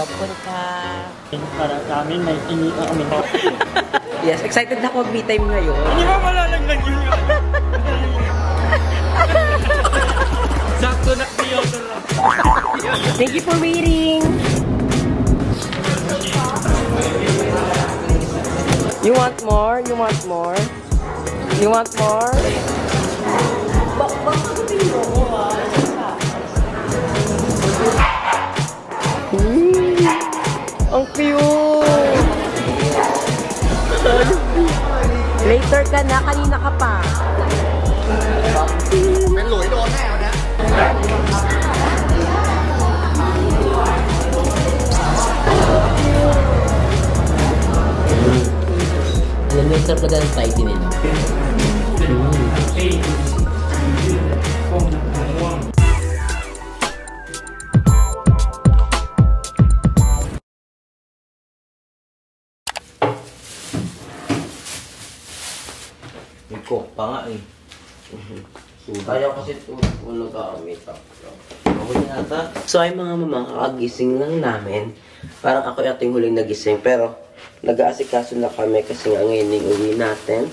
papunta? Para sa amin, may iniinom kami. Yes, excited na ako mag-me time ngayon. Hindi mo malalaglag yun yun. Sakto na Theodore. Thank you for waiting. You want more? You want more? You want more? Ang cute! Later ka na, kanina ka pa. May lũi doonแน่วนะ Alam mo yung sarap na ng tighty nila. May coke pa nga eh. Kaya kasi ito nag-aamit ako. Ako yata. So ay mga mama, kakagising lang namin. Parang ako yata yung huling nagising. Pero nag-aasikaso na kami kasi nga ngayon yung uwi natin.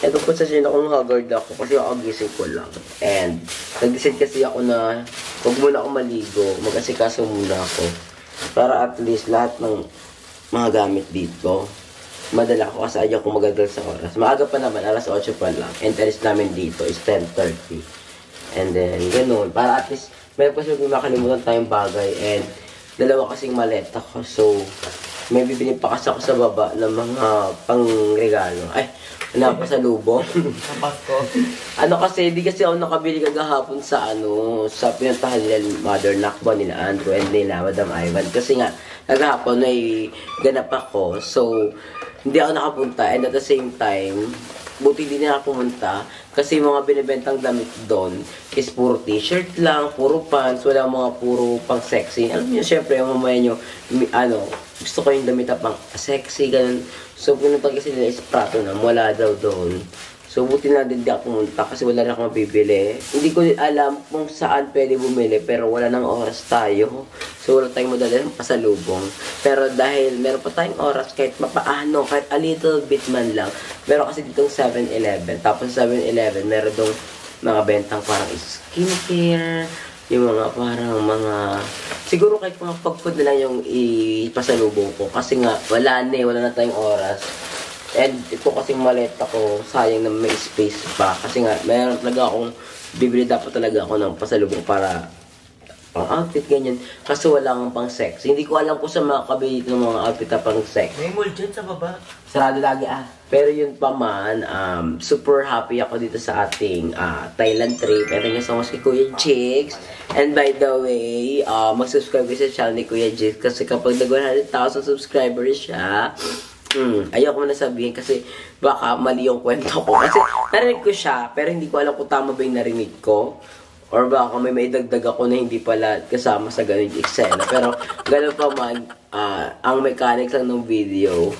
Ito po sa siya akong haggard ako kasi kakagising ko lang. And nag-decide kasi ako na huwag muna ako maligo. Mag-asikaso muna ako. Para at least lahat ng mga gamit dito madala ko kasi ayaw ko magadal sa oras. Maaga pa naman, alas 8 pa lang. And alis namin dito is 10:30. And then, ganun. Para at least, may pa siya makalimutan tayong bagay. And dalawa kasing maleta ko. So, may bibili pa kasi ako sa baba ng mga pang-regalo. Ay, napasalubong. Sa Pasko. Ano kasi, di kasi ako nakabili kagahapon sa sa pinuntahan nila Mother Nakba nila Andrew and nila Madam Ivan. Kasi nga, kagahapon ay ganap ako. So, hindi ako nakapunta and at the same time, buti din na ako pumunta kasi mga binibentang damit doon is puro t-shirt lang, puro pants, wala mga puro pang sexy. Alam niyo, syempre, yung mamaya nyo, gusto ko yung damit na pang sexy, ganun. So, pinunta kasi nila is Prato na, wala daw doon. So, buti na din di ako pumunta kasi wala na akong mabibili. Hindi ko alam kung saan pwede bumili pero wala nang oras tayo. So, wala tayong madala ng pasalubong. Pero dahil meron pa tayong oras kahit mapaano, kahit a little bit man lang. Meron kasi ditong 7-Eleven. Tapos 7-Eleven, meron dong mga bentang parang skincare, yung mga parang mga... Siguro kahit mga pag-food na lang yung ipasalubong ko. Kasi nga, wala na tayong oras. And ito kasing maleta ko, sayang na may space pa. Kasi nga, mayroon talaga akong, bibili dapat talaga ako ng pasalubong para pang outfit, ganyan. Kasi wala akong pang sex. Hindi ko alam kung sa mga kabili ng mga outfit na pang sex. May mall dyan sa baba. Sarado lagi Pero yun pa man, super happy ako dito sa ating Thailand trip. And thank you so much kay Kuya Jigs. And by the way, mag-subscribe kayo sa channel ni Kuya Jigs. Kasi kapag nag-100,000 subscribers siya, ayoko na sabihin kasi baka mali yung kwento ko. Kasi narinig ko siya, pero hindi ko alam kung tama ba yung narinig ko. Or baka may maidagdag ako na hindi pala kasama sa ganun yung eksena. Pero ganun pa man, ang mechanics lang ng video,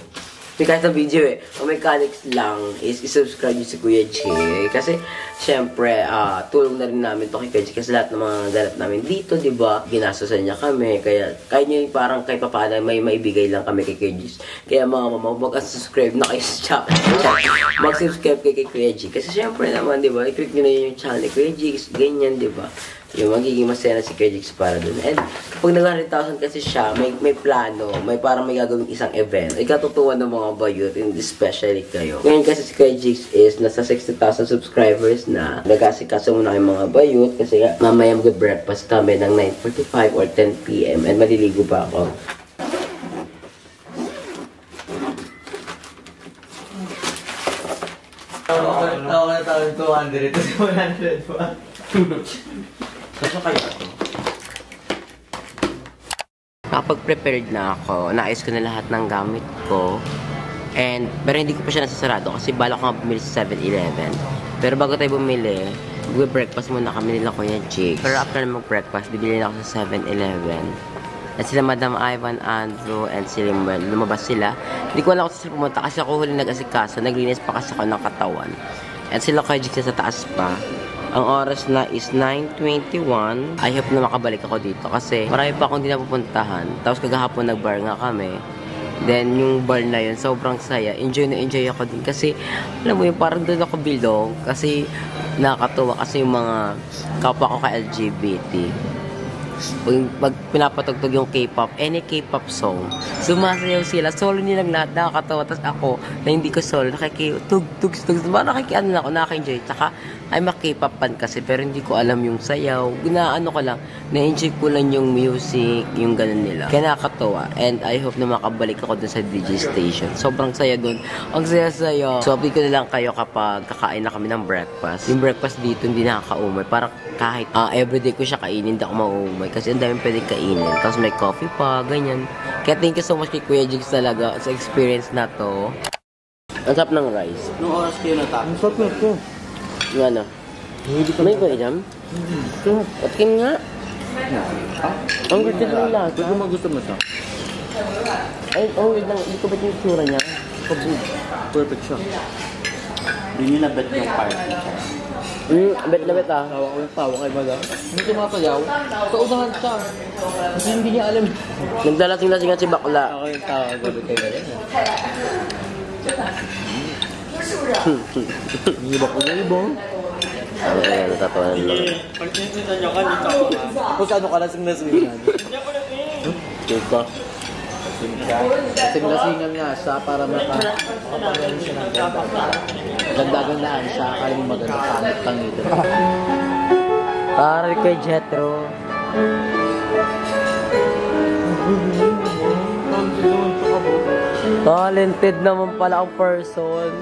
kahit sa video ang mechanics lang is i-subscribe nyo si Kuya J. Kasi, syempre, tulong na rin namin to kay Kuya J. Kasi lahat ng mga ganap namin dito, diba? Ginastosan niya kami. Kaya nyo parang kahit papaano may maibigay lang kami kay Kuya J. Kaya mga mama, mag-subscribe na kayo sa channel. Mag-subscribe kay Kuya J. Kasi syempre naman, diba? I-click nyo na yung channel ni Kuya J. Ganyan, diba? Yung magiging masaya na si Kuya Jigs para dun. And kapag nag-100,000 kasi siya, may plano, may parang may gagawin isang event. Ay katutuwa ng mga bayot, and especially kayo. Ngayon kasi si Kuya Jigs is nasa 60,000 subscribers na. Nag-asikaso muna yung mga bayot kasi mamaya mag-breakfast kami ng 9:45 or 10 PM and maliligo pa ako. Ako na tawag 200 kasi 100 pa. Kasi kayo ito. Kapag-prepared na ako, naayos ko na lahat ng gamit ko. Pero hindi ko pa siya nasasarado kasi bala ko nga bumili sa 7-Eleven. Pero bago tayo bumili, mag-breakfast muna kami nila Kuya Jigs. Pero after na mag-breakfast, bibili na ako sa 7-Eleven. At sila Madam Ivan, Andrew, and si Limbel. Lumabas sila. Hindi ko alam kung sila pumunta kasi ako huling nag-asikaso. Naglinis pa kasi ako ng katawan. At sila Kuya Jigs sa taas pa. Ang oras na is 9:21. I hope na makabalik ako dito kasi marami pa akong di napupuntahan. Tapos kagahapon nag-bar nga kami. Then, yung bar na yun, sobrang saya. Enjoy na enjoy ako din. Kasi, alam mo yun, parang doon ako belong. Kasi, nakakatuwa kasi yung mga kapwa ko ka-LGBT. Pag pinapatugtog yung K-pop, any K-pop song, sumasayaw sila. Solo nilang lahat, nakakatawa. Tapos ako, na hindi ko solo, nakikitug. Nakikiano na ako, nakaka-enjoy. Tsaka, I'm a K-pop fan kasi, pero hindi ko alam yung sayaw. Ginaano ko lang, na-enjoy ko lang yung music, yung ganun nila. Kaya nakakatawa. And I hope na makabalik ako dun sa DJ station. Sobrang saya dun. Ang saya-saya. So, update ko na lang kayo kapag kakain na kami ng breakfast. Yung breakfast dito, hindi nakakaumay. Parang kahit everyday ko siya kainin, hindi ako mauumay. Kasi ang daming pwedeng kainin. Tapos may coffee pa, ganyan. Kaya thank you so much kay Kuya Jigs talaga sa experience na to. Ang sarap ng rice. Nung oras kayo natapos? Ang sarap nito. Yung ano? May Kuya Jam? At kin nga. Ang gusto ng lasa. Gusto mo siya? Ay, wait lang. Hindi ko ba't yung tsura niya? Perfect siya. Hindi nyo na-bet yung party. Bet na bet ah. Tawa ko yung tawa kay Maga. Hindi sumasayaw. Sa unahan siya. Kasi hindi niya alam. Nagdalasing-lasing si bakla. Ako yung tawa gabi kay Maga. Hindi ba ko na ibang? Ano kaya natatawa ng mga. Pag tinitinan nyo ka, dito ako. Tapos ano ka lasing-lasingan? Diba? Lasing-lasingan nga siya para makapagaling siya ng ganda. Ganda-gandaan siya. Kaya mo maganda pangit pangito. Aral kay Jetro. Talented naman pala ang person.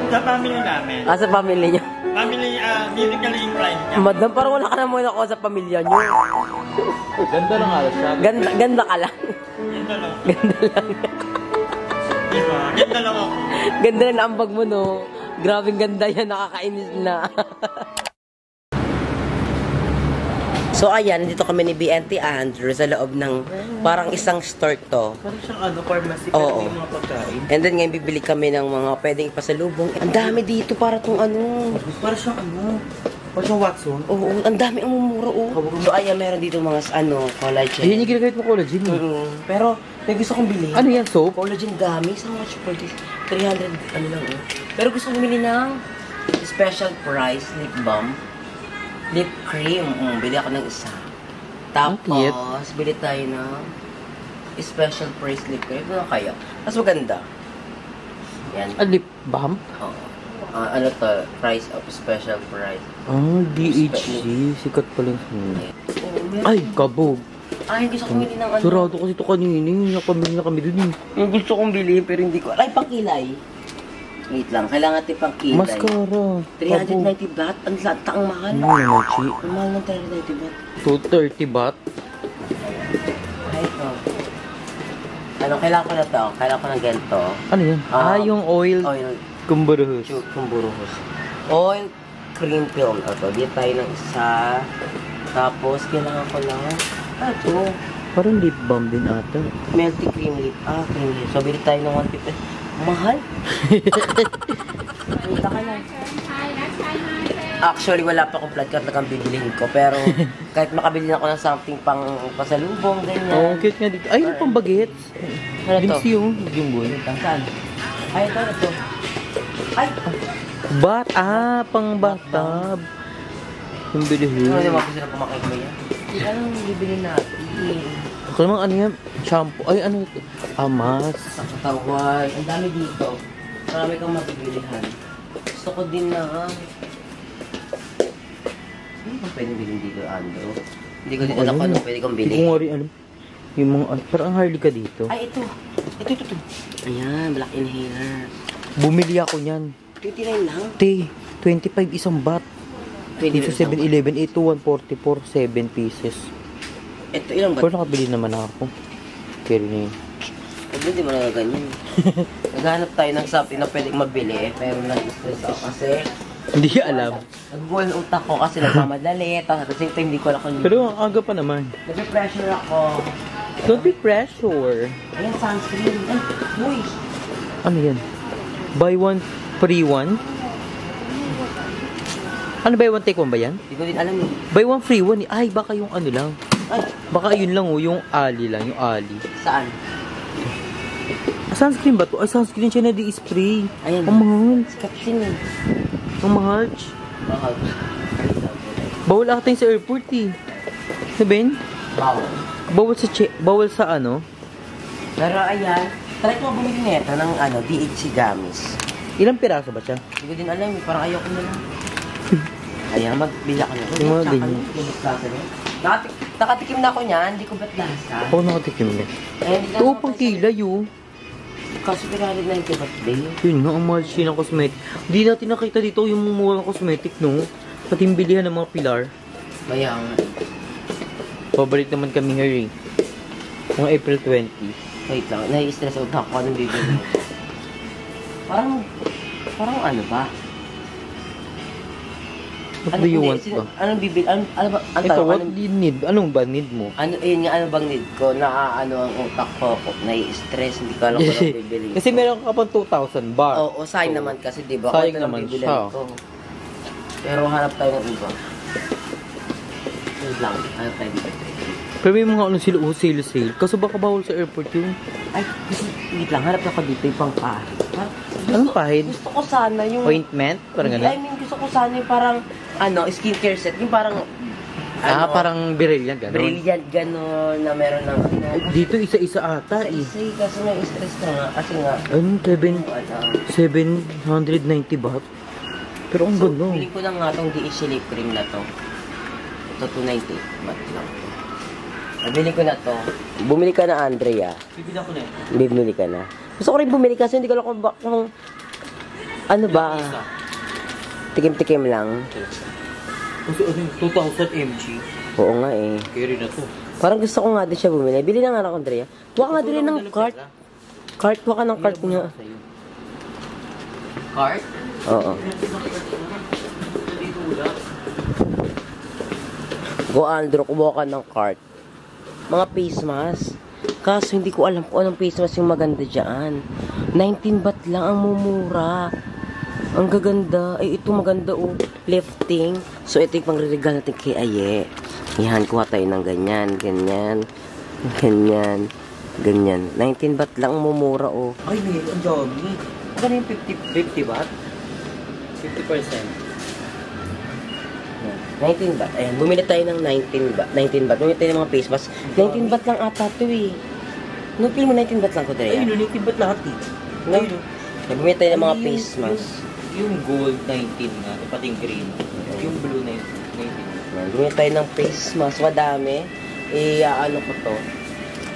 Sa family namin. Sa family niya. Family, musically inclined niya. Madam, parang wala ka na muna ako sa pamilya niyo. Ganda lang alas siya. Ganda ka lang. Ganda lang. Ganda lang. Diba? Ganda lang ako. Ganda lang na ambag mo, no? Grabing ganda yan, nakakainis na. So, ayan, nandito kami ni BNT Andrew sa loob ng parang isang store to. Parang siyang pharmacy Oo. yung mga pagkain. And then, ngayon bibili kami ng mga pwedeng ipasalubong. Ang dami dito para tong ano. Parang siyang parang siyang Watson. Oo, ang dami ang mumura, oh. So, ayan, meron dito mga, collagen. Ayun yung ginagamit mo collagen. Pero, may gusto kong bilhin. Ano yan, soap? Collagen gummies. How much for this? 300, ano lang, oh. Pero gusto kong bumili ng special price lip balm. Lip cream. Bili ako ng isa. Tapos, bili tayo ng special price lip cream. Ano kaya? Mas maganda. Yan. Lip balm? Oo. Ano to? Price of special price. DHC. Sikat pala yung Ay, kabog. Ay, gusto kong bili ng ano. Surado kasi ito kanina. Nakabili na kami dun eh. Yung gusto kong bilhin pero hindi ko. Ay, pangkilay. Wait lang. Kailangan natin pangkilay. Mascara. 390 baht? Ang taang mahal. Ano, Chi? Ang mahal ng 390 baht. 230 baht? Ay, ito. Ano, kailangan ko na to? Kailangan ko ng ganito. Ano yan? Yung oil. Oil. Kumbaruhos. Kumburuhos. Oil cream film. Ito, di tayo ng isa. Tapos, kailangan ko lang. Ito. Parang lip balm din ata. Melty cream lip. Cream lip. So, bili tayo ng 150. Mahal. Punta ka lang. Actually, wala pa akong blood card na kang bibilihin ko. Pero, kahit makabili na ako ng something pang pasalubong, ganyan. Cute nga dito. Ay, yung pang bagets. Ano to? Yung jumboy. Saan? Ay, ito. Ay! Pang bathtub. Yung bilihin. Ano naman gusto na pumakit mo yan? Anong bibili natin? Ako naman ano yan? Shampoo. Ay, ano ito? Amas. Sa katawan. Ang dami dito. Marami kang mabibilihan. Gusto ko din na ano bang pwedeng bilhin dito, Andrew? Hindi ko din alam kung ano pwede kong Hindi bilhin. ko nga rin alam. Yung mga, parang Harley ka dito. Ay, ito. Ito. Ayan, black inhaler. Bumili ako niyan. 29 lang. 25 isang bat. Pwede Dito sa 7-Eleven, ito 144, 7 pieces. Ito, ilang ba? Pero nakabili naman ako. Pero na yun. Pwede, di mo na ganyan. Naghanap tayo ng something na pwedeng mabili, pero nag-stress ako kasi Hindi ko alam. nag-buwan ang utak ko kasi nagmamadali. Tapos at the same time, hindi ko alam kung Pero ang aga pa naman. nag-pressure ako. Don't be pressure. Ayan, sunscreen. Ay, boy. Ano yan? Buy one, free one? Ano, buy one take one ba yan? Hindi ko din alam eh. Buy one free one eh. Ay, baka yung ano lang. Ay, Baka yun lang oh, yung ali lang, yung ali. saan? Sunscreen ba to? Ay, sunscreen siya na di-spray. Ayan. Ang mahal. Sikat yun eh. Ang mahal. Bakal. Bawal ata yung sa airport eh. Sabihin? Bawal. Bawal sa ano? Pero ayan, try ko bumili nito ng ano, DHC Gummies. Ilang piraso ba siya? Hindi ko din alam eh, parang ayoko na lang. Ayan, magbili ako na. Yung mga Tsaka ganyan. yung klase na yun. Nakatikim na ako niyan, hindi ko ba't lasa. Ako nakatikim na. Hindi Ito, pang kilay oh. Kasi pinalid na yung birthday. Yun nga, ang mahal siya ng cosmetic. Hindi natin nakita dito yung mumurang cosmetic, no? Pati yung bilihan ng mga pilar. Kaya nga. Pabalik naman kami here eh. Mga April 20. Wait lang, nai-stress out ako anong bibili. Parang ano ba? What do you want ba? Anong bibili? Ano ba? Ang Ito, tanong, what do you need? Anong ba need mo? yun nga, ano bang need ko? Ano ang utak ko? Nai-stress, hindi ko alam kung anong bibili. Kasi meron ka pang 2,000 bar. Oo, sayang naman kasi, di ba? Sayang Kung ito lang naman bibilhin siya. ko. Pero hanap tayo ng iba. Wait lang, hanap tayo dito. Pero may mga ano sila, sale. Kaso baka bawal sa airport yung... Ay, wait lang, hanap ako dito yung pang-pahit. Anong pahid? Gusto ko sana yung... Ointment? Parang I gano'n? mean, gusto ko sana yung parang, skincare set. Yung parang, Parang brilliant, gano'n? brilliant gano'n na meron ng Ay, dito isa-isa ata eh. Kasi na-stress ka nga. Kasi nga, Ano, 790 baht? Pero ang so, ganda. piling ko na nga itong DHC lip cream na to. Ito, 290 baht lang to. Bumili ko na to. Bumili ka na, Andrea. Bibili ako na yun. Bumili ka na. Gusto ko rin bumili kasi hindi ko alam kung ano ba. Tikim-tikim lang. Kasi 2,000 mg. Oo nga eh. Carry na to. Parang gusto ko nga din siya bumili. Bili na nga ako, Andrea. Huwag nga din ng cart. Cart, huwag ka ng cart nga. Cart? Oo. Go, Andrew, kumuha ka ng cart. Mga face mask. Kaso hindi ko alam kung anong face mask yung maganda dyan. 19 baht lang ang mumura. Ang gaganda. Ay, ito maganda oh. Lifting. So, ito yung pang-regal natin kay Aye. Yan, kuha tayo ng ganyan. Ganyan. Ganyan. Ganyan. 19 baht lang ang mumura oh. Ay, meron. Ang dami. Magkano yung 50 baht? 50%. 19 baht. Ayan, bumili tayo ng 19 baht. 19 baht. Bumili tayo ng mga face mask. 19 baht lang ata ito eh. No, pili mo 19 baht lang ko, Drea. Ay, nunitin ba't lahat eh? No? Bumili tayo ng mga face mask. Yung gold 19 nga, pati yung green. Yung blue 19. Ayan, bumili tayo ng face mask. Madami. Ano ko to.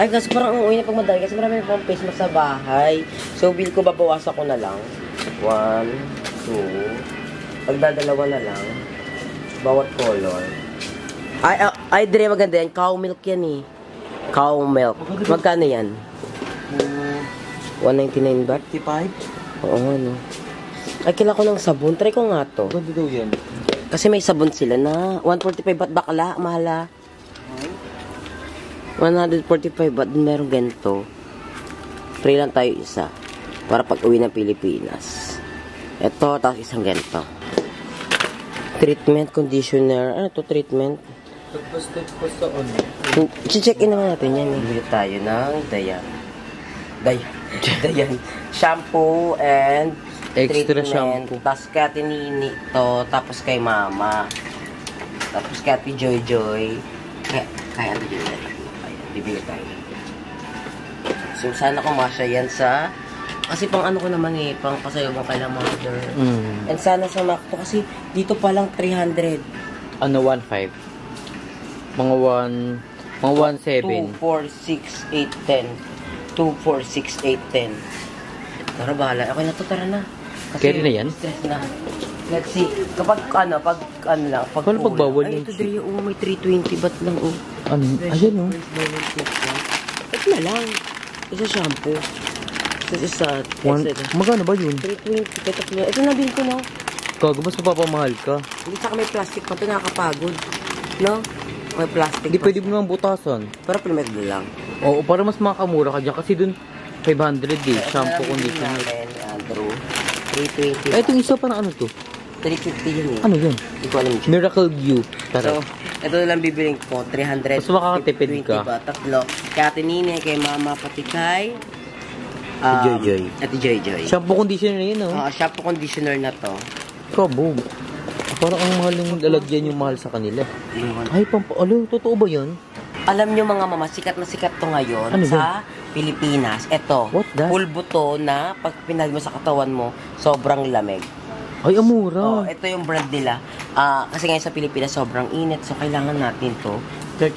Ay, kasi parang ang uwi na pag madami. Kasi marami pang face mask sa bahay. So, bill ko babawasan ko na lang. 1, 2. Pagdadalawa na lang. Bawat color. Ay, Dre, maganda yan. Cow milk yan eh. Cow milk. Magkano yan? 199 baht? 55? Oo nga, no. Ay, kailangan ko ng sabon. Try ko nga to. Ganda daw yan. Kasi may sabon sila na 145 baht bakla. Mahala. 145 baht. Meron ganito. Try lang tayo isa. Para pag uwi ng Pilipinas. Ito, tapos isang ganito. Treatment, conditioner. Ano to treatment? Tagpas sa on. Check in naman natin yan. Bili tayo ng Dayan. Dayan. Shampoo and Extra treatment. shampoo. Tapos kay Ate Nini to. Tapos kay Mama. Tapos kay Ate Joy Joy. Kaya Ate Joy Joy. Ayan, bibili tayo. So sana kumasya yan sa... Kasi pang ano ko naman eh, pang pasalubong kay la mother. And sana sa Macdo kasi dito pa lang 300. Ano, 1.5? Mga 1.7. 2, 4, 6, 8, 10. 2, 4, 6, 8, 10. Tara, bahala. Okay na to, tara na. Kasi Carry na yan? stress na. Let's see. Kapag ano lang, pag Paano pag bawal Ay, yung ito dali, may 320 baht lang, oh. Ano? Ayan, oh. Ito na lang. Isa shampoo. Isa, Magkano ba yun? 320. Ito na din ko, no? Gago, mas mapapamahal ka. Hindi saka may plastic pa ito, nakakapagod. No? May plastic Hindi pa. pwede mo nga butasan. Pero primer lang. Oo, para mas makakamura ka dyan. Kasi dun, 500 eh. Shampoo, conditioner. Namin, Andrew. 320. Ay, itong isa parang ano to? 350 yun eh. Ano yun? Hindi ko alam yun. Miracle View. So, Tara. ito na lang bibiling ko. 300. Mas makakatipid ka. Ba? Tatlo. Kay Ate Nini, kay Mama, pati kay... Joy. Ate Joy. Shampoo conditioner yun, oh. Shampoo conditioner na to. Kabog. Parang ang mahal yung lalagyan yung mahal sa kanila. Ay, totoo ba yun? Alam nyo mga mama, sikat na sikat to ngayon Ano sa Pilipinas. Ito, What that? pulbo to na pag pinag mo sa katawan mo, sobrang lamig. Ay, amura. Ito yung brand nila. Kasi ngayon sa Pilipinas, sobrang init. So, kailangan natin to.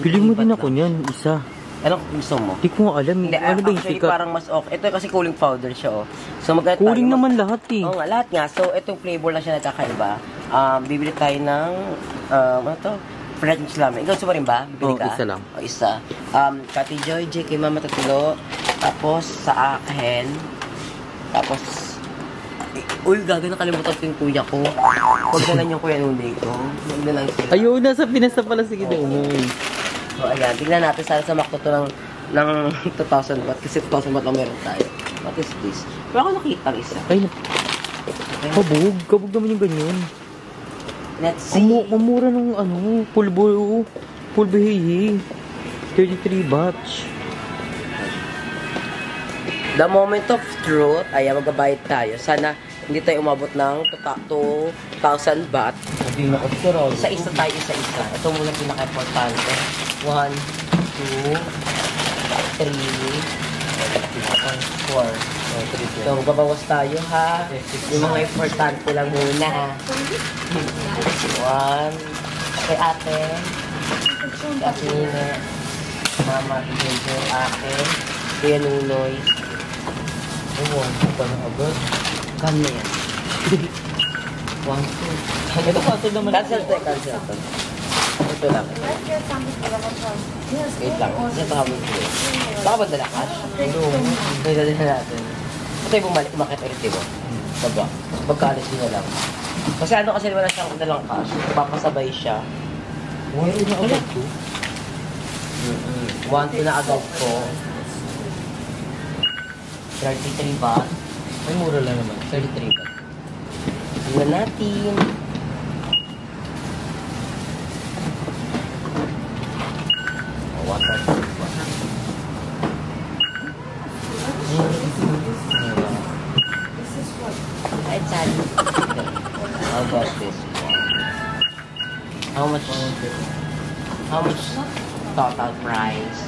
Pili mo din ako niyan, isa. Anong gusto mo? Di ko nga alam. Hindi, Ano ba yung actually, sikat? parang mas okay. Ito kasi cooling powder siya, oh. So, Cooling naman lahat, eh. Oo nga, lahat nga. So, itong flavor lang siya nagkakaiba. Bibili tayo ng, ano to? French lamin. Ikaw gusto mo rin ba? Bibili ka? Isa lang. Isa. Kati Joy, J, kay Mama Tatlo. Tapos, sa akin. Tapos, uy, gaga, nakalimutan ko yung kuya ko. Huwag na lang yung kuya nunday ko. Huwag na lang sila. Ayun, nasa Pinas na pala si Gida Umoy. So, ayan. Tignan natin sana sa makto to ng 2,000 baht. Kasi 2,000 baht lang meron tayo. What is this? Pero ako nakita ang isa. Ay, kabog. Kabog naman yung ganyan. Let's see. Mamura nung pulbo-hihi. 33 batch. The moment of truth, ay magbabayad tayo. Sana hindi tayo umabot ng 2,000 baht. Hindi na kasi sarado. Isa-isa tayo, isa-isa. Ito muna pinaka-importante. 1, 2, 3, 4. So, magbabawas tayo ha. Yung mga importante lang muna ha. 1. Kay ate. Kay ate Nina. Mama, Jojo, akin. Kuya Nunoy. Oo, pa na agad. Kano yan? 1, 2. Ito pa, ito naman. Cancel to. Ito lang. Wait lang. Ito habang ito. Baka ba dala cash? Ito na natin. Ito yung bumalik, umakit ulit diba? Baba. Pagkaalis nyo lang. Kasi ano kasi wala siyang dalang cash. Papasabay siya. Wala na agad to. 1, 2 na agad ko. 33 baht. Ay, mura lang naman. 33 baht. Tingnan natin. How about this one? How much total price?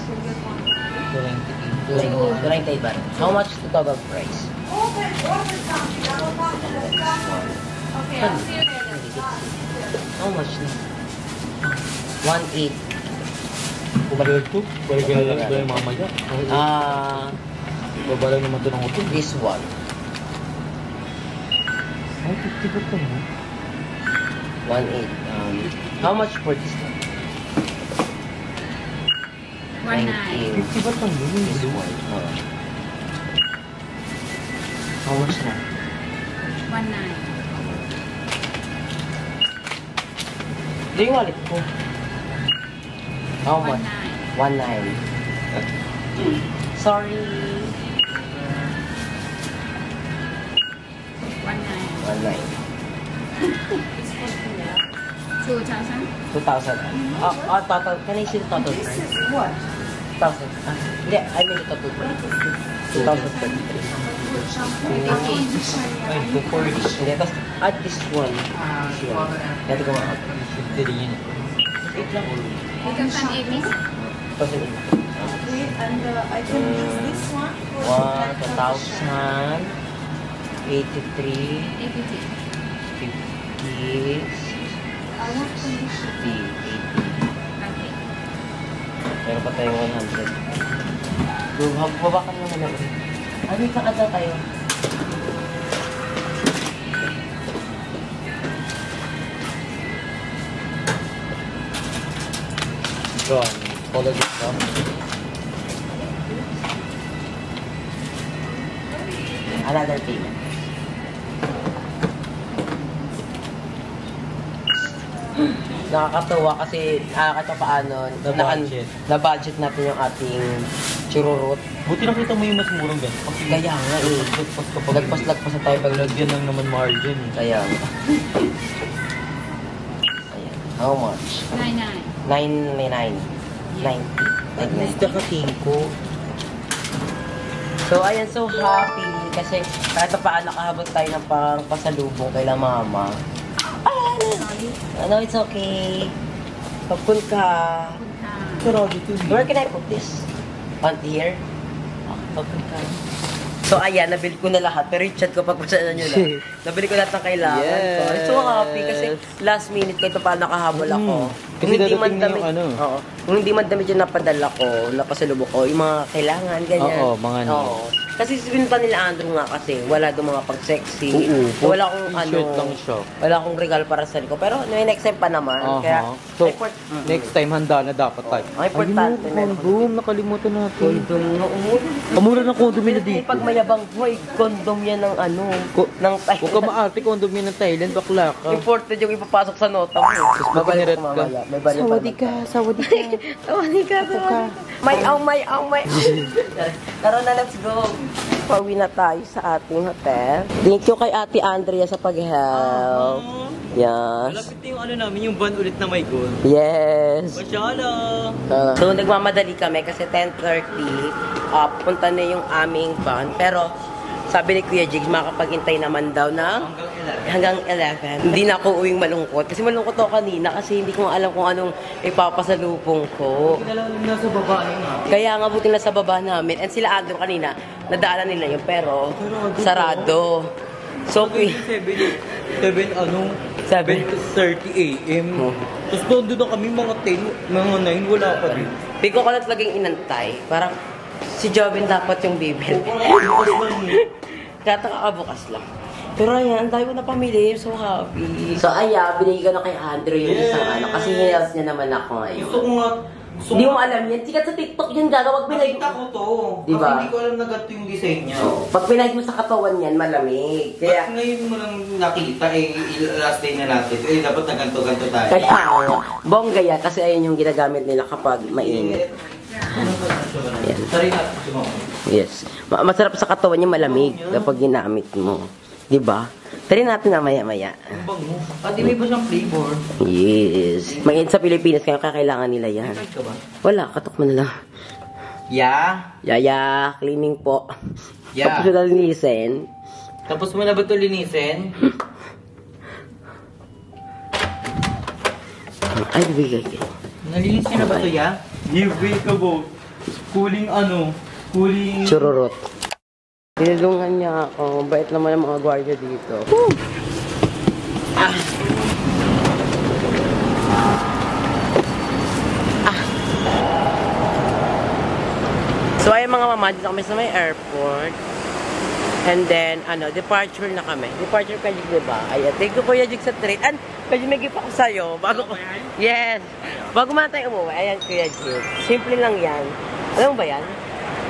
28 baht. How much the total price? How much na? 1.8. Balik to? Balik na lang ba yung mamaya? Babala naman ito ng hotel. This one. Ay, 50 ba ito mo? 1.8. How much for this one? 1.9. 50 ba ito mo? This one. How much na? 1.9. Ito yung wallet ko. How much? 1.9. Sorry. 1.9. 2,000. 2,000. Total. Can I see the total price? What? 2,000. Hindi, I mean the total price. 2,033. Ay, 240. Hindi, tapos add this one. Dati ko mga Hindi rin yun. 8 lang. You can find 8 miss. Tapos yun. Wait, and I can use this one. 1,000. 83. 850. 50. I want condition. 50. 80. Okay. Meron pa tayong 100. Baba ka naman na ulit. Ay, wait, nakada tayo. John, follow this one. Another payment. Nakakatuwa kasi kahit paano Na-budget. na-budget natin yung ating Chururot. Buti nakita mo yung mas murang ganito. Kaya nga eh. Lagpas ka pa. Lagpas-lagpas na tayo pag Lagyan lang naman margin eh. Kaya nga. Ayan. How much? 99. 999. 90. Basta ka ko. So, ayan, so happy. Kasi kahit pa paano nakahabot tayo ng pang pasalubong kay la mama. Ano, it's okay. Pagkul ka. Where can I put this? On here? Pagkul ka. So, ayan, nabili ko na lahat. Pero yung chat ko, pagpasyanan nyo na. Nabili ko lahat ng kailangan ko. I'm so happy kasi last minute kahit pa paano nakahabol ako. Kasi dadating na yung ano. Oo. Kung hindi man damit yung napadala ko, napasalubong ko, yung mga kailangan, ganyan. Oo, mga Oo. Kasi sabihin pa nila Andrew nga kasi, wala doon mga pag-sexy. Oo. Wala akong ano. Shirt lang siya. Wala akong regalo para sa ko. Pero next time pa naman. Kaya, So, next time handa na dapat tayo. Ang importante, meron ko. Condom, nakalimutan natin. Condom na Amura ng condom nila dito. Pag mayabang boy, condom yan ng ano, ng Thailand. Huwag ka maarte, condom yan ng Thailand, bakla ka. Imported yung ipapasok sa nota mo. Tapos mabalirat ka. May barya pa. Sawadi ka. Sawadi ka. May. Tara na, let's go. Pauwi na tayo sa ating hotel. Thank you kay Ate Andrea sa pag-help. Yes. Malapit na yung ano namin, yung van ulit na may gold. Yes. Masyala! So, nagmamadali kami kasi 10:30, punta na yung aming van. Pero, sabi ni Kuya Jigs, makakapagintay naman daw na hanggang 11. Hindi na ako uwing malungkot. Kasi malungkot ako kanina kasi hindi ko alam kung anong ipapasalubong ko. Nasa baba nga. Kaya nga buti na sa baba namin. And sila Andrew kanina, nadaanan nila yun. Pero, sarado. So, 7:30 a.m. Tapos doon na kami mga 10, mga 9, wala pa rin. Pico ko lang laging inantay. Parang, si Jobin dapat yung bibel. Kaya kakabukas lang. Pero ayan, tayo na pamili. I'm so happy. So ayan, binigay ko na kay Andrew yung isang ano. Kasi hinels niya naman ako ngayon. Gusto ko nga. Hindi mo alam yan. Sikat sa TikTok yan gaga. Wag pinag... Nakita ko to. Diba? Kasi hindi ko alam na gato yung design niya. Pag pinag mo sa katawan yan, malamig. Kaya... Ba't ngayon mo lang nakita last day na natin? Dapat na ganto-ganto tayo. Kaya, bongga yan. Kasi ayun yung ginagamit nila kapag mainit. Yan. Sorry na. Sumaw. Yes. Masarap sa katawan yung malamig kapag ginamit mo. Diba? Tari natin na maya-maya. Ang bango. Pati may ba siyang flavor? Yes. Mainit sa Pilipinas, kaya kakailangan nila yan. Kahit ka ba? Wala, katok mo na lang. Yeah. Yaya, cleaning po. Yeah. Tapos na linisin. Tapos mo na ba ito linisin? Ay, bibigay kayo. Nalinis niya na ba ito, ya? Giveaway ka ba? Cooling ano? Cooling... Chururot. Tinulungan niya ako. Bait naman ang mga gwardiya dito. Woo! Ah! Ah! So, ayun mga mama, dito kami sa may airport. And then, departure na kami. Departure ka, Jig, diba? Ayan, thank you, Kuya Jig, sa treat. And, medyo may gift ako sa'yo. Bago ko... Yes! Bago man tayo umuwi, ayan, Kuya Jig. Simple lang yan. Alam mo ba yan?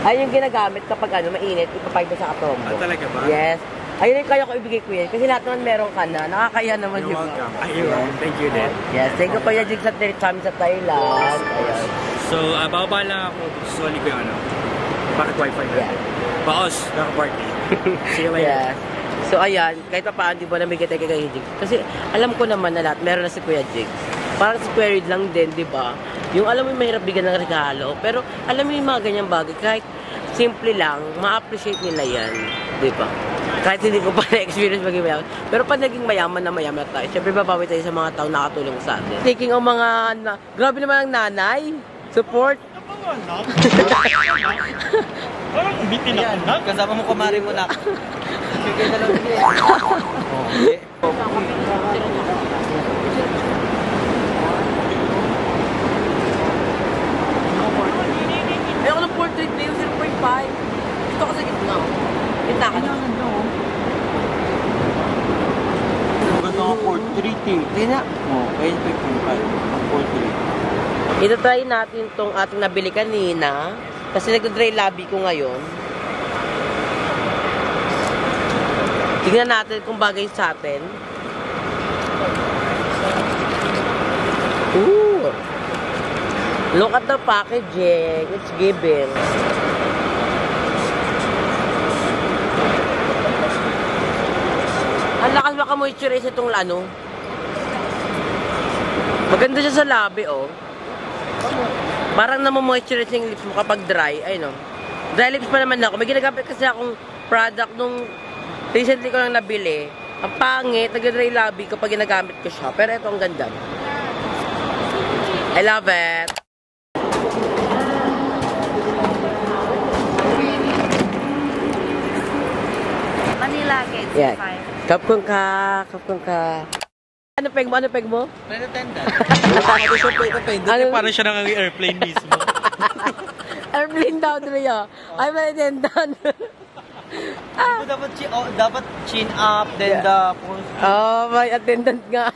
Ayun yung ginagamit kapag mainit, ipapay mo sa katombo. Ah, talaga ba? Yes. Ayun yung kaya ko ibigay ko yan. Kasi lahat naman meron ka na. Nakakaya naman, di ba? Ayun, thank you din. Yes, thank you, Kuya Jig, sa treat kami sa Thailand. Ayan. So, bababa lang ako. Sorry ko yung bakit wifi na? Yeah. Baos, naka-party. See you later. Yes. So, ayan, kahit pa paano, di ba, namigay tayo kay Jig. Kasi, alam ko naman na lahat, meron na si Kuya Jig. Parang square lang din, di ba? Yung alam mo, mahirap bigyan ng regalo. Pero, alam mo yung mga ganyang bagay, kahit simple lang, ma-appreciate nila yan. Di ba? Kahit hindi ko pa na-experience maging mayaman. Pero pag naging mayaman na tayo, syempre babawi tayo sa mga tao nakatulong sa atin. Taking ang mga... Grabe naman ang nanay. Support. Parang bitin ako na. Kasama mo kumari mo na. Bigay na lang bigay. Ayoko ng portrait na yung 0.5. Ito kasi gitna. Gitna ka na. Ganda nga portrait eh. Hindi na. Oo, ayun 5.5. Ang portrait. Ito try natin tong ating nabili kanina. Kasi nag-dry lobby ko ngayon. Tingnan natin kung bagay sa atin. Ooh! Look at the packaging. It's given. nakaka-moisturize itong ano. Maganda siya sa labi, oh. Parang namamoisturize yung lips mo kapag dry. Ay, no. Dry lips pa naman ako. May ginagamit kasi akong product nung recently ko lang nabili. Ang pangit, nag-dry labi kapag ginagamit ko siya. Pero ito ang ganda. I love it. Manila Gate, Yeah. 5. Kapkong ka. Ano peg mo? Flight attendant. Ano? Parang siya nang airplane mismo. Airplane daw Drea. Ay, may attendant. Dapat chin up, then the... Oh, may attendant nga.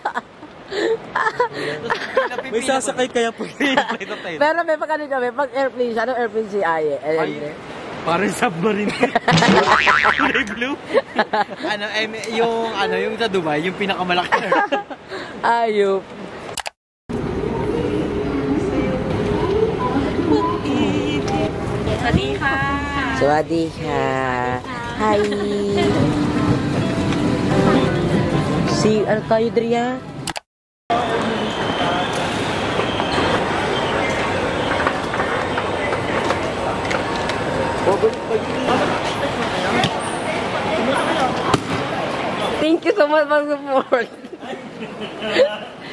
May sasakay kaya po yung flight attendant. Pero may pag ano kami, pag airplane siya, anong airplane si Aye? Parang submarine. Kulay blue. Yung sa Dubai, yung pinakamalaki. Ayup. Swadika. Hi. Ano tayo, Drea? Thank you so much for support.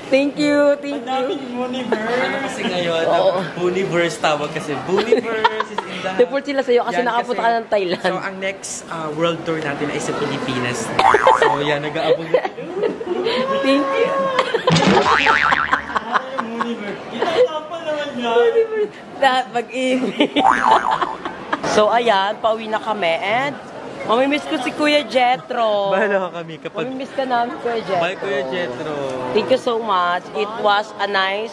Thank you. Ano kasi ngayon? Oo. Buniverse tawag kasi. Buniverse is in the... Support sila sa'yo kasi Yan, nakapunta ka ng Thailand. So, ang next world tour natin ay sa Pilipinas. So, yan, nag-aabog na. Thank you. Lahat mag-ibig. So, ayan, pauwi na kami. And, mamimiss ko si Kuya Jetro. Bahala ka kami kapag... Mamimiss ka namin, Kuya Jetro. Bye, Kuya Jetro. Thank you so much. It was a nice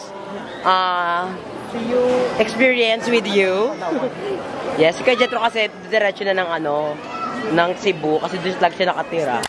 experience with you. Yes, si Kuya Jetro kasi diretso na ng ng Cebu kasi doon lang siya nakatira.